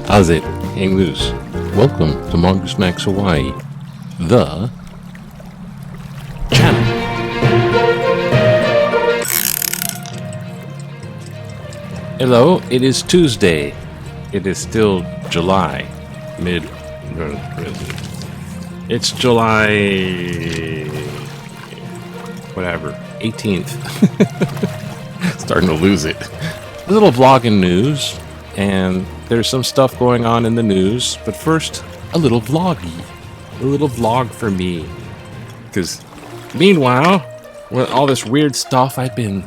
How's it? Hang loose. Welcome to Mongoose Max Hawaii, the channel. Hello, it is Tuesday. It is still July. It's July... whatever. 18th. Starting to lose it. A little vlogging news, and there's some stuff going on in the news, but first, a little vloggy. A little vlog for me. Because, meanwhile, with all this weird stuff, I've been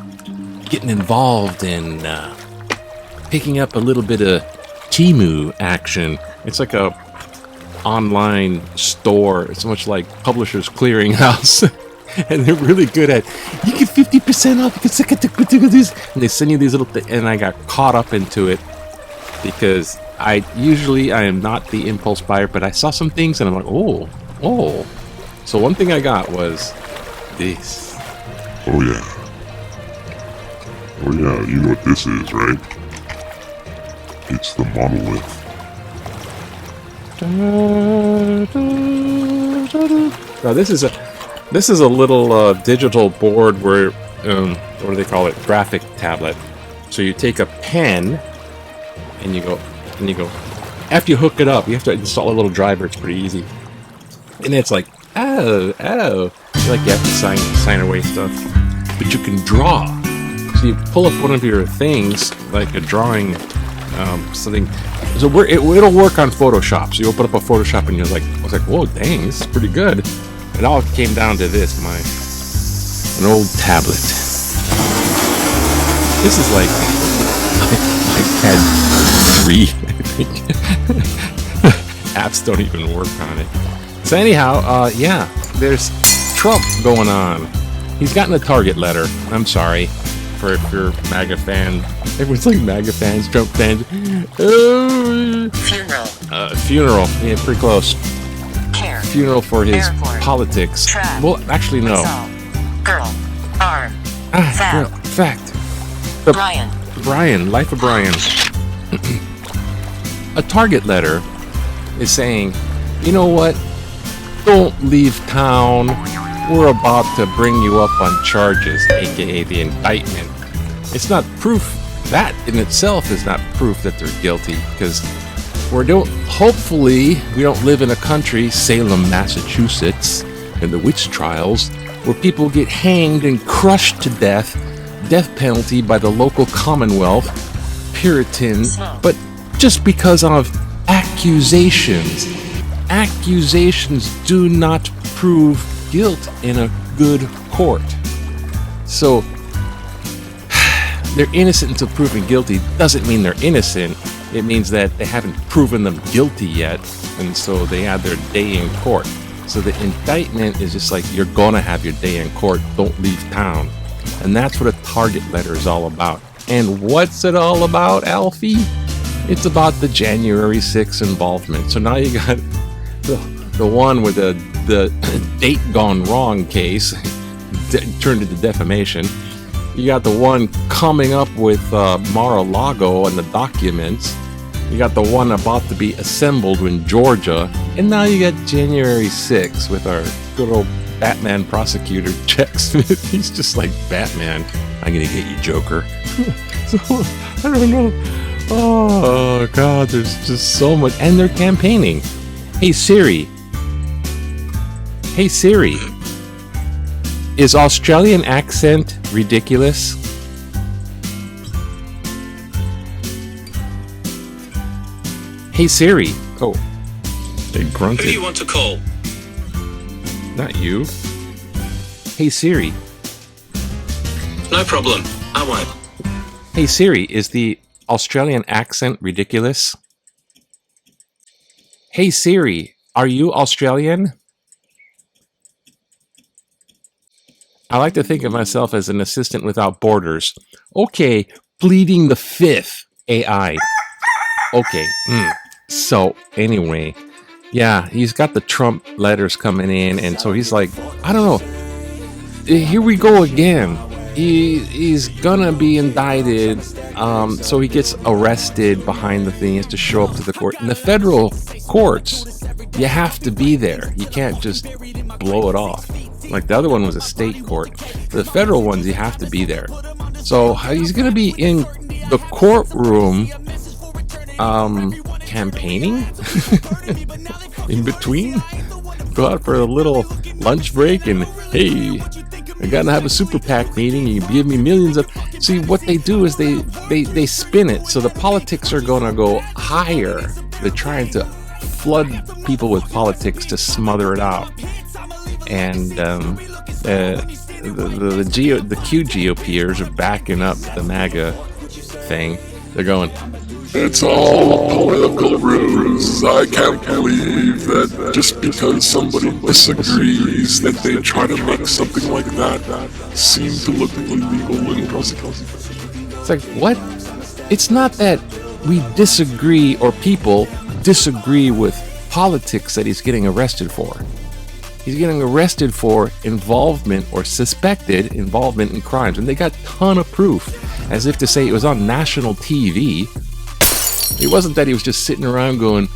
getting involved in picking up a little bit of Temu action. It's like a online store. It's much like Publishers Clearinghouse. And they're really good at, you get 50% off, you can this. And they send you these little things, and I got caught up into it. Because I am not the impulse buyer, but I saw some things and I'm like, oh. So one thing I got was this. Oh yeah, you know what this is, right? It's the monolith. Now this is a little digital board where, what do they call it? Graphic tablet. So you take a pen, and you go, after you hook it up, you have to install a little driver. It's pretty easy. And it's like, oh. Like you have to sign away stuff. But you can draw. So you pull up one of your things, like a drawing, something. So it'll work on Photoshop. So you open up a Photoshop and I was like, whoa, dang, this is pretty good. It all came down to this, an old tablet. This is like iPad 3, I think. Apps don't even work on it. So anyhow, yeah, there's Trump going on. He's gotten a Target letter. I'm sorry for if you're a MAGA fan. Everyone's like MAGA fans, Trump fans. Funeral. Yeah, pretty close. Care. Funeral for his Airport. Politics. Trap. Well, actually, no. Result. Girl. Arm. Fact. Brian. Life of Brian. A Target letter is saying, you know what? Don't leave town. We're about to bring you up on charges, aka the indictment. It's not proof. That in itself is not proof that they're guilty, because hopefully we don't live in a country, Salem, Massachusetts, in the witch trials, where people get hanged and crushed to death penalty by the local Commonwealth, Puritan, but just because of accusations. Accusations do not prove guilt in a good court. So, they're innocent until proven guilty doesn't mean they're innocent. It means that they haven't proven them guilty yet, and so they had their day in court. So the indictment is just like, you're gonna have your day in court, don't leave town. And that's what a Target letter is all about. And what's it all about, Alfie? It's about the January 6th involvement. So now you got the one with the date gone wrong case turned into defamation. You got the one coming up with Mar-a-Lago and the documents. You got the one about to be assembled in Georgia. And now you got January 6th with our good old Batman prosecutor, Jack Smith. He's just like, Batman, I'm gonna get you, Joker. So, I don't know. Oh, God, there's just so much. And they're campaigning. Hey, Siri. Is Australian accent ridiculous? Hey, Siri. Oh, they grunted. Who do you want to call? Not you. Hey, Siri. No problem. I won't. Hey, Siri, is the Australian accent ridiculous? Hey Siri, are you Australian? I like to think of myself as an assistant without borders. Okay, pleading the fifth AI. Okay. So anyway, yeah, he's got the Trump letters coming in, and so he's like, I don't know. Here we go again. He's gonna be indicted. So he gets arrested behind the thing. He has to show up to the court. In the federal courts, you have to be there. You can't just blow it off. Like the other one was a state court. For the federal ones, you have to be there. So he's gonna be in the courtroom, campaigning in between. Go out for a little lunch break and hey, I gotta have a super PAC meeting. You give me millions of. See, what they do is they spin it so the politics are gonna go higher. They're trying to flood people with politics to smother it out. And the Q GOPers are backing up the MAGA thing. They're going, It's all political ruse. I can't believe that just because somebody disagrees that they try to make something like that seem to look illegal and prosecuted. it's like, what? It's not that we disagree or people disagree with politics that he's getting arrested for. He's getting arrested for involvement or suspected involvement in crimes. And they got a ton of proof, as if to say it was on national TV. It wasn't that he was just sitting around going,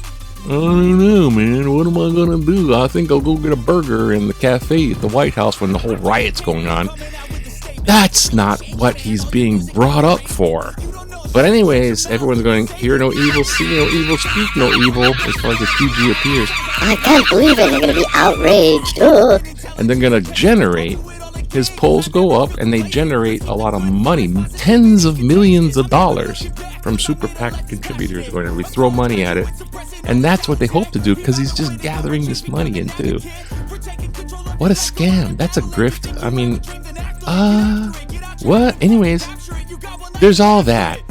I don't know, man, what am I going to do? I think I'll go get a burger in the cafe at the White House when the whole riot's going on. That's not what he's being brought up for. But anyways, everyone's going, hear no evil, see no evil, speak no evil, as far as the QG appears. I can't believe it. They're going to be outraged. Ugh. And they're going to generate, his polls go up, and they generate a lot of money, tens of millions of dollars from super PAC contributors. Going, we throw money at it. And that's what they hope to do, because he's just gathering this money in too. What a scam. That's a grift. I mean, what? Anyways, there's all that.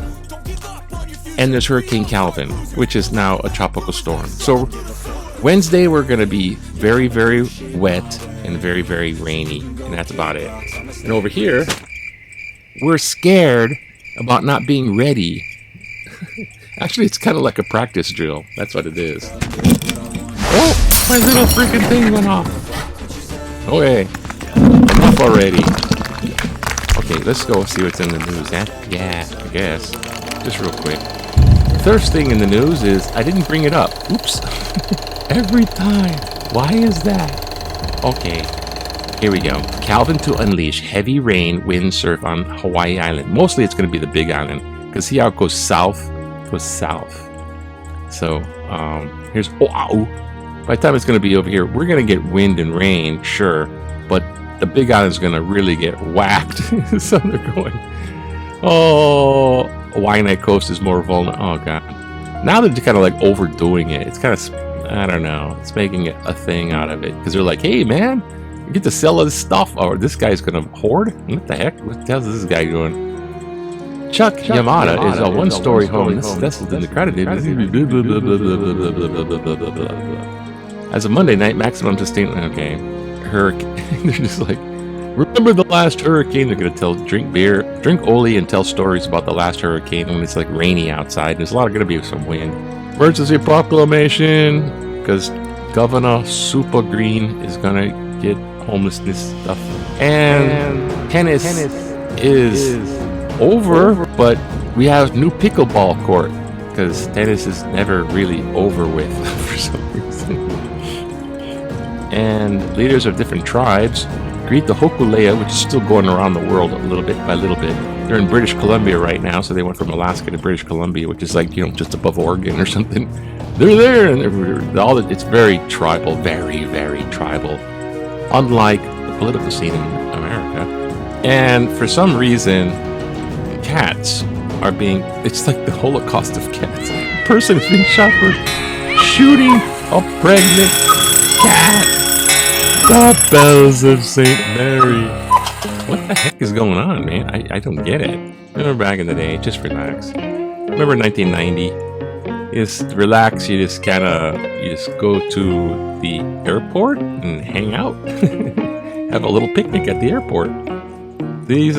And there's Hurricane Calvin, which is now a tropical storm. So Wednesday, we're going to be very, very wet and very, very rainy. And that's about it. And over here, we're scared about not being ready. Actually, it's kind of like a practice drill. That's what it is. Oh, my little freaking thing went off. Okay, enough already. Okay, let's go see what's in the news. Yeah, I guess. Just real quick. First thing in the news is I didn't bring it up. Oops. Every time. Why is that? Okay. Here we go. Calvin to unleash heavy rain, wind surf on Hawaii Island. Mostly it's going to be the Big Island. Because see how it goes south? It goes south. So, here's Oahu. By the time it's going to be over here, we're going to get wind and rain, sure. But the Big Island's going to really get whacked. So they're going, oh, Waianae Coast is more vulnerable. Oh, God. Now they're just kind of like overdoing it. It's kind of, I don't know. It's making it a thing out of it. Because they're like, hey, man, you get to sell this stuff. Or this guy's going to hoard? What the heck? What the hell is this guy doing? Chuck Yamada is a one-story home. This is in the credit. As of Monday night, maximum sustainment. Okay. Hurricane. They're just like, remember the last hurricane? They're going to drink beer, drink Oli, and tell stories about the last hurricane when it's like rainy outside. There's going to be some wind. Emergency proclamation, because Governor Super Green is going to get homelessness stuff. And tennis is over, but we have new pickleball court, because tennis is never really over with for some reason. And leaders of different tribes greet the Hokulea, which is still going around the world a little bit by little bit. They're in British Columbia right now, so they went from Alaska to British Columbia, which is like, just above Oregon or something. They're there, and it's very tribal, very, very tribal, unlike the political scene in America. And for some reason, cats are it's like the Holocaust of cats. A person is being shot for shooting a pregnant cat. The bells of St. Mary. What the heck is going on, man? I don't get it. Remember back in the day, just relax. Remember 1990? You just relax. You just go to the airport and hang out. Have a little picnic at the airport. These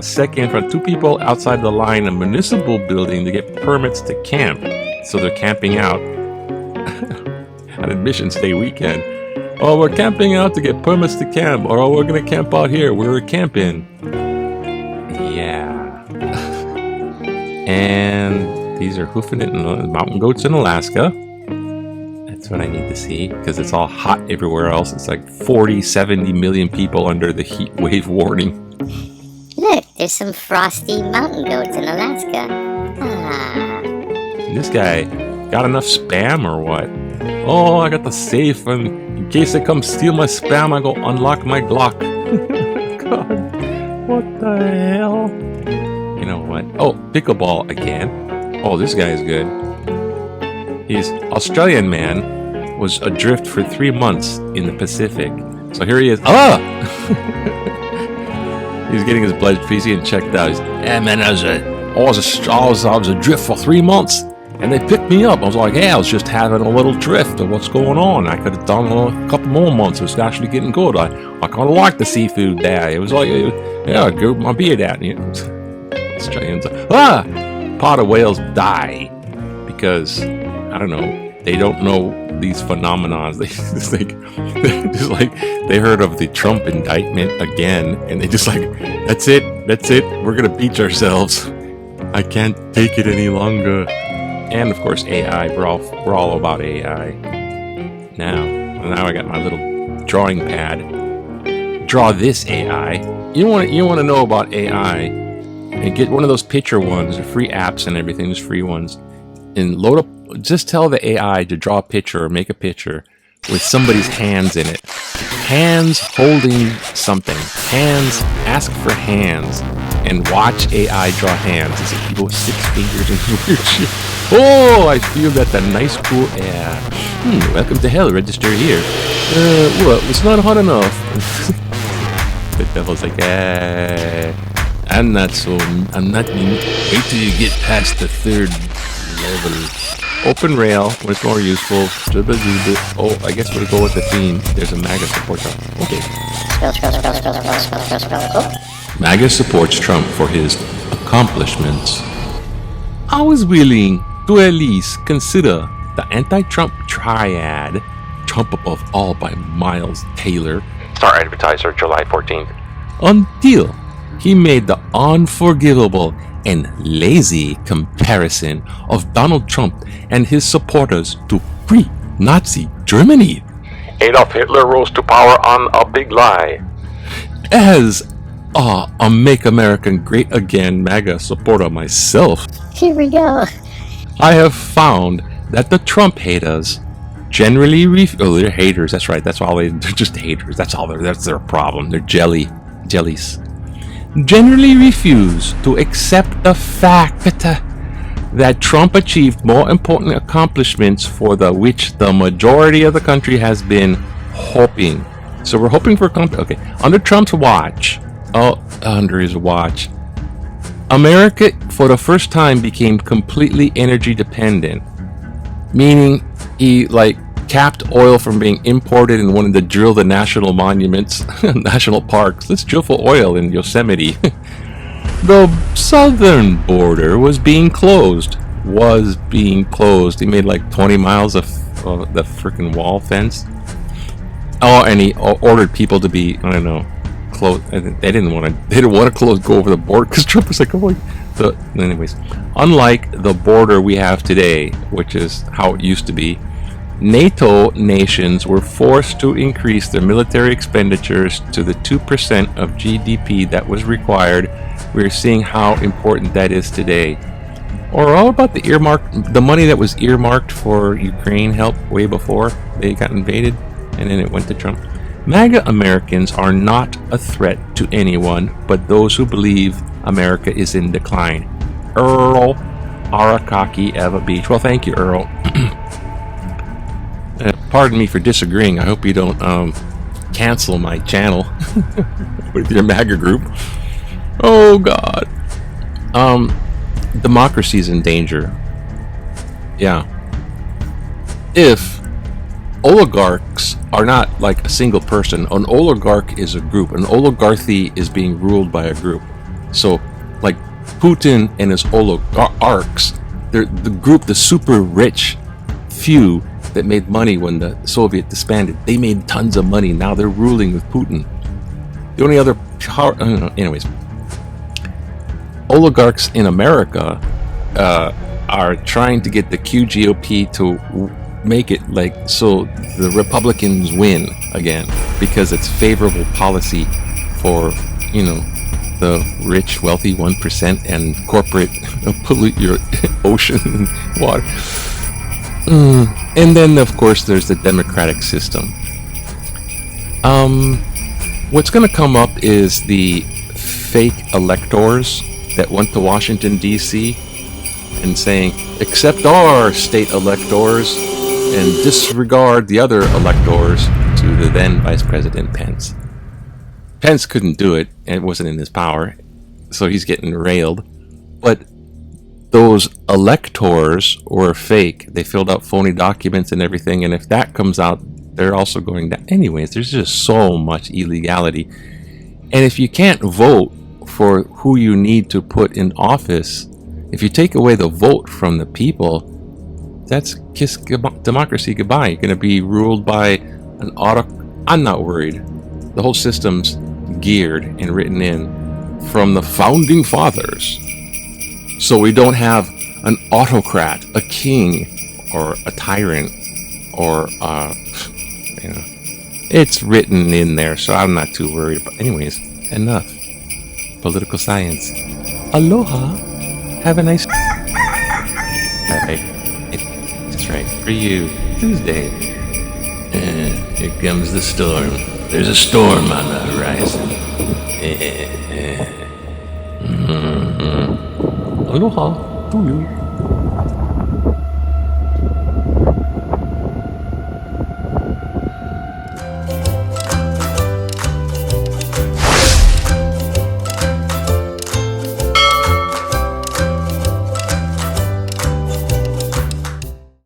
second from 2 people outside the line in a municipal building to get permits to camp. So they're camping out on Admissions Day weekend. Oh, we're camping out to get permits to camp. Or oh, we're gonna camp out here. We're camping. Yeah. And these are hoofing it in mountain goats in Alaska. That's what I need to see because it's all hot everywhere else. It's like 40, 70 million people under the heat wave warning. Look, there's some frosty mountain goats in Alaska. Ah. This guy got enough spam or what? Oh, I got the safe, and in case they come steal my spam, I go unlock my Glock. God, what the hell? You know what? Oh, pickleball again. Oh, this guy is good. He's Australian man, was adrift for 3 months in the Pacific. So here he is. Ah! He's getting his blood freezing and checked out. He's, yeah, man, I was adrift for 3 months, and they picked me up. I was like, hey, I was just having a little drift of what's going on. I could have done a couple more months. It was actually getting good. I kind of like the seafood there. It was like, yeah, go my beard out. You know, Australians, pot of whales die because I don't know. They don't know these phenomena. They just like they heard of the Trump indictment again, and they just like, that's it. We're gonna beach ourselves. I can't take it any longer. And of course, AI. We're all about AI. Now I got my little drawing pad. Draw this AI. You want to know about AI? And get one of those picture ones. They're free apps and everything. There's free ones. And load up. Just tell the AI to draw a picture or make a picture with somebody's hands in it. Hands holding something. Hands. Ask for hands. And watch AI draw hands. It's like people with 6 fingers and weird shit. Oh, I feel that the nice cool air. Welcome to hell. Register here. What? It's not hot enough. The devil's like, I'm not mean. Wait till you get past the 3rd level. Open rail, when it's more useful. Oh, I guess we'll go with the theme. There's a MAGA support Trump. Okay. MAGA supports Trump for his accomplishments. I was willing to at least consider the anti-Trump triad, Trump above all by Miles Taylor, Star Advertiser, July 14th, until he made the unforgivable and lazy comparison of Donald Trump and his supporters to pre-Nazi Germany. Adolf Hitler rose to power on a big lie. As a Make America Great Again MAGA supporter myself, Here we go. I have found that the Trump haters generally they're haters, that's right, they're just haters, that's their problem, they're jellies. Generally refuse to accept the fact that Trump achieved more important accomplishments for which the majority of the country has been hoping. So we're hoping for okay. Under Trump's watch, under his watch, America for the first time became completely energy dependent, meaning he capped oil from being imported and wanted to drill the national monuments, national parks. Let's drill for oil in Yosemite. The southern border was being closed. He made like 20 miles of the freaking wall fence. Oh, and he ordered people to be, I don't know, close. They didn't want to go over the border because Trump was like, oh, anyways, unlike the border we have today, which is how it used to be, NATO nations were forced to increase their military expenditures to the 2% of GDP that was required. We're seeing how important that is today. Or all about the money that was earmarked for Ukraine help way before they got invaded, and then it went to Trump. MAGA Americans are not a threat to anyone but those who believe America is in decline. Earl Arakaki, Eva Beach. Well, thank you, Earl. Pardon me for disagreeing. I hope you don't cancel my channel with your MAGA group. Oh God. Democracy's in danger. Yeah. If oligarchs are not like a single person, an oligarch is a group. An oligarchy is being ruled by a group. So, like Putin and his oligarchs, they're the group, the super rich few that made money when the Soviet disbanded. They made tons of money. Now they're ruling with Putin. The only other power, anyways, oligarchs in America are trying to get the QGOP to make it like so the Republicans win again because it's favorable policy for the rich, wealthy 1% and corporate pollute your ocean and water. And then, of course, there's the democratic system. What's going to come up is the fake electors that went to Washington, D.C. and saying, accept our state electors and disregard the other electors, to the then Vice President Pence. Pence couldn't do it, and it wasn't in his power, so he's getting railed. But those electors were fake. They filled out phony documents and everything, and if that comes out, they're also going down. Anyways, there's just so much illegality. And if you can't vote for who you need to put in office, if you take away the vote from the people, that's kiss democracy goodbye. You're going to be ruled by an I'm not worried. The whole system's geared and written in from the founding fathers. So we don't have an autocrat, a king, or a tyrant, or, it's written in there, so I'm not too worried. But anyways, enough. Political science. Aloha. Have a nice... Alright. That's right. For you. Tuesday. Here comes the storm. There's a storm on the horizon. Aloha to you.